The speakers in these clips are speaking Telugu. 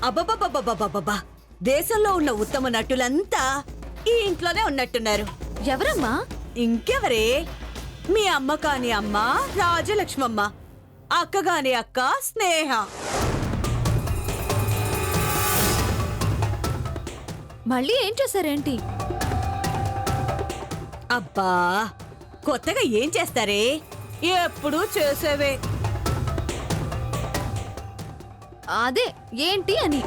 అబ్బబ్బబ్బబ్బబ్బబ్బబ్బా! దేశంలో ఉన్న ఉత్తమ నటులంతా ఈ ఇంట్లోనే ఉన్నట్టున్నారు. ఎవరమ్మా? ఇంకెవరే? మీ అమ్మ కాని అమ్మ రాజలక్ష్మమ్మ, అక్క గాని అక్క స్నేహ. మళ్ళీ ఏం చేశారేంటి? అబ్బా, కొత్తగా ఏం చేస్తారే? ఎప్పుడూ చేసేవే. అదే ఏంటి అని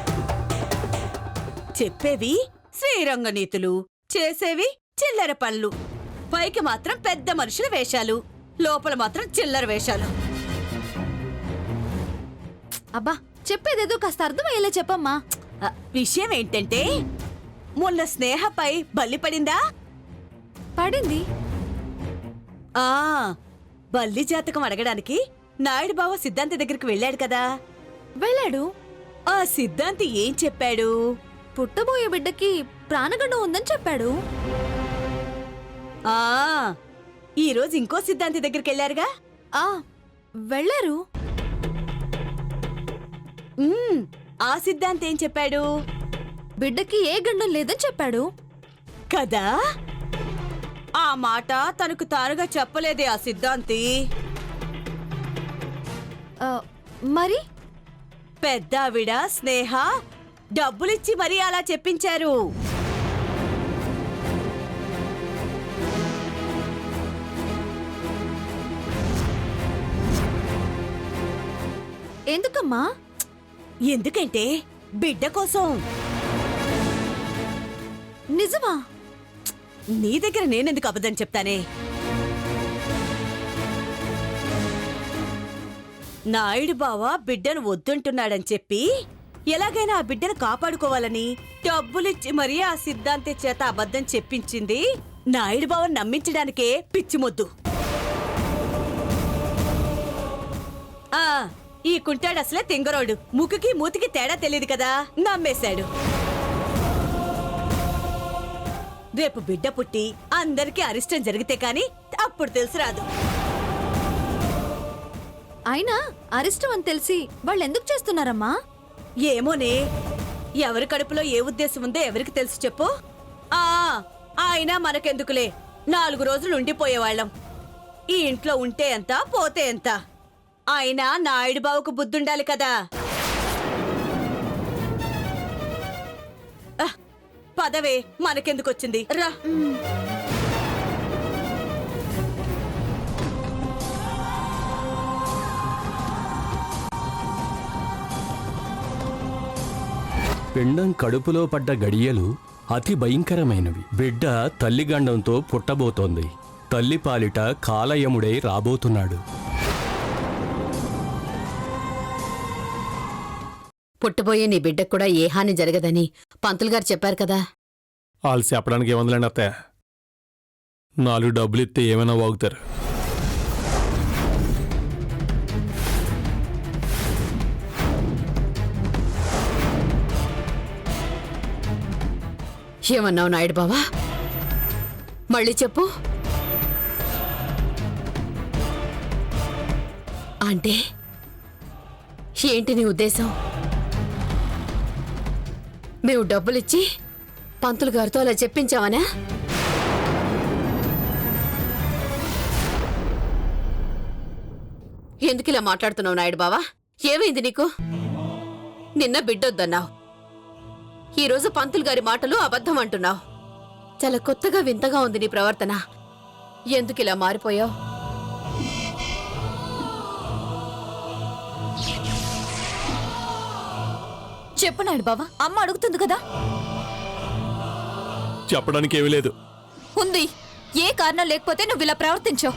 చెప్పేవి శ్రీరంగ నీతులు, చేసేవి చిల్లర పనులు. పైకి మాత్రం పెద్ద మనుషుల వేషాలు, లోపల మాత్రం చిల్లర వేషాలు. అబ్బా, చెప్పేదేదో కాస్త అర్థమయ్యేలా చెప్పమ్మా. విషయం ఏంటంటే, మొన్న స్నేహపై బల్లి పడిందా? పడింది. ఆ బల్లి జాతకం అడగడానికి నాయుడు బావ సిద్ధాంతి దగ్గరికి వెళ్ళాడు కదా. వెళ్ళాడు. ఆ సిద్ధాంతి ఏం చెప్పాడు? పుట్టబోయే బిడ్డకి ప్రాణగండం ఉందని చెప్పాడు. ఆ ఈరోజు ఇంకో సిద్ధాంతి దగ్గరికి వెళ్ళారుగా. ఆ వెళ్ళారు. ఆ సిద్ధాంతి ఏం చెప్పాడు? బిడ్డకి ఏ గండం లేదని చెప్పాడు కదా. ఆ మాట తనకు తానుగా చెప్పలేదే ఆ సిద్ధాంతి. మరి పెద్దావిడ స్నేహ డబ్బులిచ్చి మరీ అలా చెప్పించారు. ఎందుకమ్మా? ఎందుకంటే బిడ్డ కోసం. నిజమా? నీ దగ్గర నేనెందుకు అబద్ధం చెప్తానే? నాయుడు బావ బిడ్డను వద్దంటున్నాడని చెప్పి ఎలాగైనా ఆ బిడ్డను కాపాడుకోవాలని డబ్బులిచ్చి మరీ ఆ సిద్ధాంతి చేత అబద్ధం చెప్పించింది నాయుడు బావను నమ్మించడానికే. పిచ్చిమొద్దు. ఈ కుంటాడు అసలే తింగరోడు. ముక్కుకి మూతికి తేడా తెలియదు కదా, నమ్మేశాడు. రేపు బిడ్డ పుట్టి అందరికీ అరిష్టం జరిగితే కాని అప్పుడు తెలిసి రాదు. అయినా అరిష్టం అని తెలిసి వాళ్ళు ఎందుకు చేస్తున్నారమ్మా? ఏమోనే, ఎవరి కడుపులో ఏ ఉద్దేశం ఉందో ఎవరికి తెలుసు చెప్పు. అయినా మనకెందుకులే, 4 రోజులు ఉండిపోయేవాళ్ళం. ఈ ఇంట్లో ఉంటే ఎంత, పోతే ఎంత. అయినా నాయుడు బావుకు బుద్ధుండాలి కదా. పదవే, మనకెందుకొచ్చింది, రా. పిండం కడుపులో పడ్డ గడియలు అతి భయంకరమైనవి. బిడ్డ తల్లిగండంతో పుట్టబోతోంది. తల్లి పాలిట కాలయముడై రాబోతున్నాడు. పుట్టబోయే నీ బిడ్డకు కూడా ఏ హాని జరగదని పంతులు గారు చెప్పారు కదా. వాళ్ళు చెప్పడానికి ఏముందిలేండి అత్తయ్య, 4 డబ్బులు ఇస్తే ఏమైనా వాగుతారు. ఏమన్నావు నాయుడు బావా? మళ్ళీ చెప్పు. అంటే ఏంటి నీ ఉద్దేశం? మేము డబ్బులిచ్చి పంతులు గారితో అలా చెప్పించావనా? ఎందుకు ఇలా మాట్లాడుతున్నావు నాయుడు బావా? ఏమైంది నీకు? నిన్న బిడ్డొద్దన్నావు, ఈరోజు పంతులు గారి మాటలు అబద్ధం అంటున్నావు. చాలా కొత్తగా వింతగా ఉంది నీ ప్రవర్తన. ఎందుకు ఇలా మారిపోయావు? చెప్పు నాయుడు బావా, అమ్మ అడుగుతుంది కదా. చెప్పడానికి ఏమీ లేదు. ఉంది. ఏ కారణం లేకపోతే నువ్వు ఇలా ప్రవర్తించావు?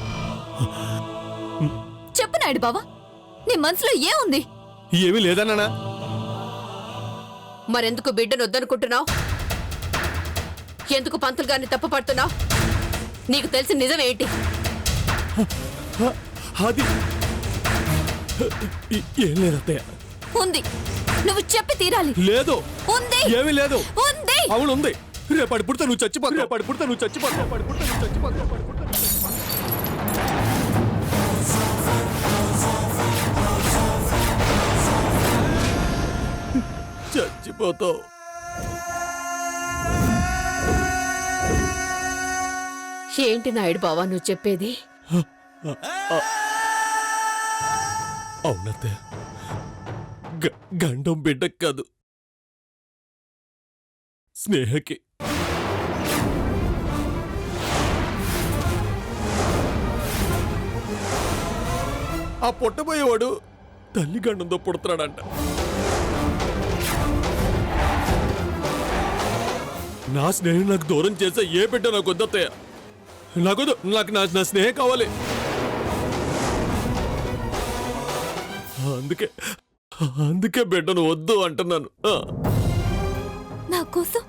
చెప్పు నాయుడు బావా, నీ మనసులో ఏముంది? ఏమీ లేదన్నా. మరెందుకు బిడ్డను వద్దనుకుంటున్నావు? ఎందుకు పంతులు గారిని తప్పుపడుతున్నావు? నీకు తెలిసిన నిజమేంటి? అది ఏం లేదు అత్తయ్య. ఉంది. నువ్వు చెప్పి తీరాలి. లేదు. ఉంది. ఏమీ లేదు. ఉంది. అవును ఉంది. రేపటి పుడితే నువ్వు చచ్చిపోతావు. రేపటి పుడితే నువ్వు చచ్చిపోతావు. అవుతావు. ఏంటి నాయుడు బావా నువ్వు చెప్పేది? అవునత్తయ్య, గండం బిడ్డకు కాదు, స్నేహకి. ఆ పుట్టబోయేవాడు తల్లి గండంతో పుడతాడంట. నా స్నేహం నాకు దూరం చేసే ఏ బిడ్డ నాకు వద్దత్తయ్య. నాకొద్దు, నాకు నా స్నేహం కావాలి. అందుకే బిడ్డను వద్దు అంటున్నాను. నా కోసం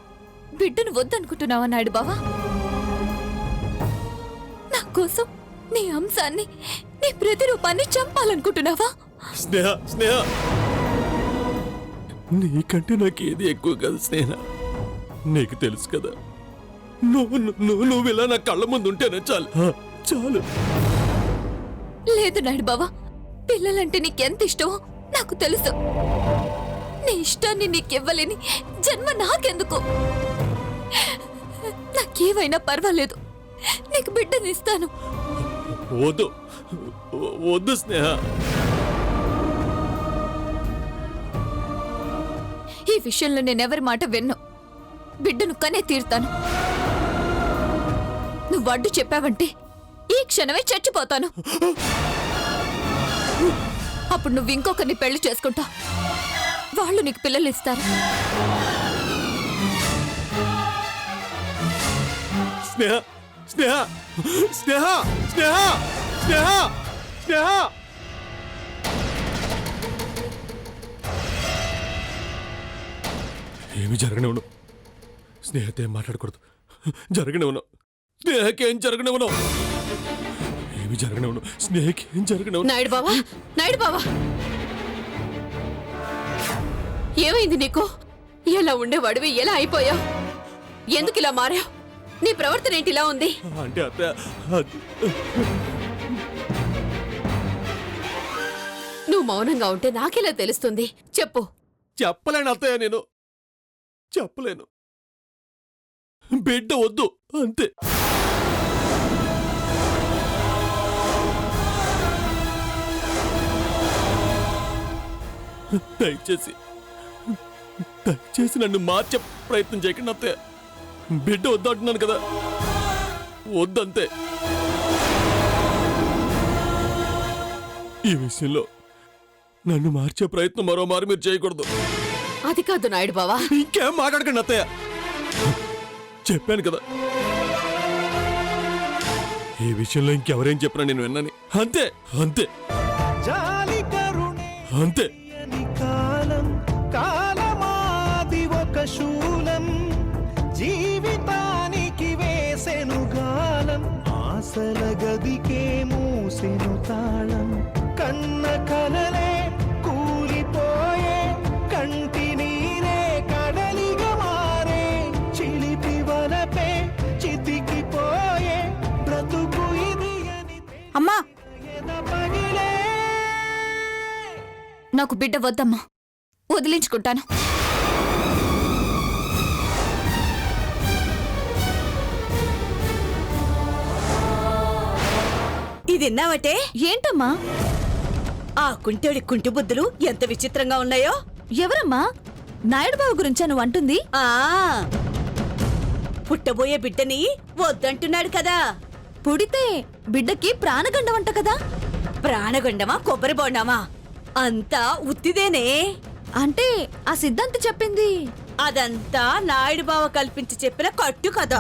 బిడ్డను వద్దనుకుంటున్నావా నాయుడు బావా? నా కోసం నీ అంశాన్ని, నీ ప్రతిరూపాన్ని చంపాలనుకుంటున్నావా? స్నేహ నీకంటే నాకేది ఎక్కువ కాదు స్నేహ. నీకు తెలుసు కదా, నువ్వు ఇలా నా కళ్ళ ముందు ఉంటేనే చాలు. లేదు నాయుడు బావా, పిల్లలంటే నీకెంత ఇష్టమో నాకు తెలుసు. నీ ఇష్టాన్ని నీకివ్వలేని జన్మ నాకెందుకు? నాకేవైనా పర్వాలేదు, నీకు బిడ్డనిస్తాను. వద్దు స్నేహ. ఈ విషయంలో నేనెవరి మాట విన్ను. బిడ్డను కనే తీరుతాను. నువ్వు అడ్డు చెప్పావంటే ఈ క్షణమే చచ్చిపోతాను. అప్పుడు నువ్వు ఇంకొకరిని పెళ్లి చేసుకుంటా, వాళ్ళు నీకు పిల్లలు ఇస్తారు. స్నేహ స్నేహ స్నేహ స్నేహ స్నేహ స్నేహ ఏమి జరగనివ్వను. స్నేహతో ఏం మాట్లాడకూడదు. జరగనివ్వను. స్నేహకేం జరగనివ్వను. ఏమి జరగనివ్వను. స్నేహకేం జరగనివ్వను. నాయుడు బావా ఏమైంది నీకు? ఎలా ఉండేవాడివి ఎలా అయిపోయావు? ఎందుకు ఇలా మారావు? నీ ప్రవర్తన ఏంటి ఇలా ఉంది? అంటే నువ్వు మౌనంగా ఉంటే నాకెలా తెలుస్తుంది? చెప్పు. చెప్పలేను అత్తయ్య, నేను చెప్పలేను. బిడ్డ వద్దు అంతే. దయచేసి నన్ను మార్చే ప్రయత్నం చేయకండి అత్తయ్య. బిడ్డ వద్దు అంటున్నాను కదా, వద్దంతే. ఈ విషయంలో నన్ను మార్చే ప్రయత్నం మరోమారు మీరు చేయకూడదు. అది కాదు నాయుడు బావా. ఇంకేం మాట్లాడకండి అత్తయ్య. చెప్పాను కదా, ఈ విషయంలో ఇంకెవరేం చెప్పినా నేను విన్నాను. అంతే అంతే అంతే. కాలమాది ఒక శూలం, జీవితానికి వేసెను గాలం, ఆశల గదికే మూసెను తాళం, కన్న కలలే కూలిపోయే, కంటి నీరే కడలిగా మారే, చిలిపి వలపే చితికిపోయే, బ్రతుకు ఇది అని అమ్మా, పగిలే. నాకు బిడ్డ వద్దమ్మా, వదిలించుకుంటాను. ఇది విన్నావటే? ఏంటమ్మా? ఆ కుంటేడి కుంటి బుద్ధులు ఎంత విచిత్రంగా ఉన్నాయో. ఎవరమ్మా? నాయుడు బాబు గురించా నువ్వు అంటుంది? ఆ పుట్టబోయే బిడ్డని వద్దంటున్నాడు కదా. పుడితే బిడ్డకి ప్రాణగండం అంట కదా. ప్రాణగండమా కొబ్బరి బొండమా అంతా ఉత్తిదేనే. అంటే ఆ సిద్ధాంతి చెప్పింది అదంతా నాయుడు బావ కల్పించి చెప్పిన కట్టు కథ.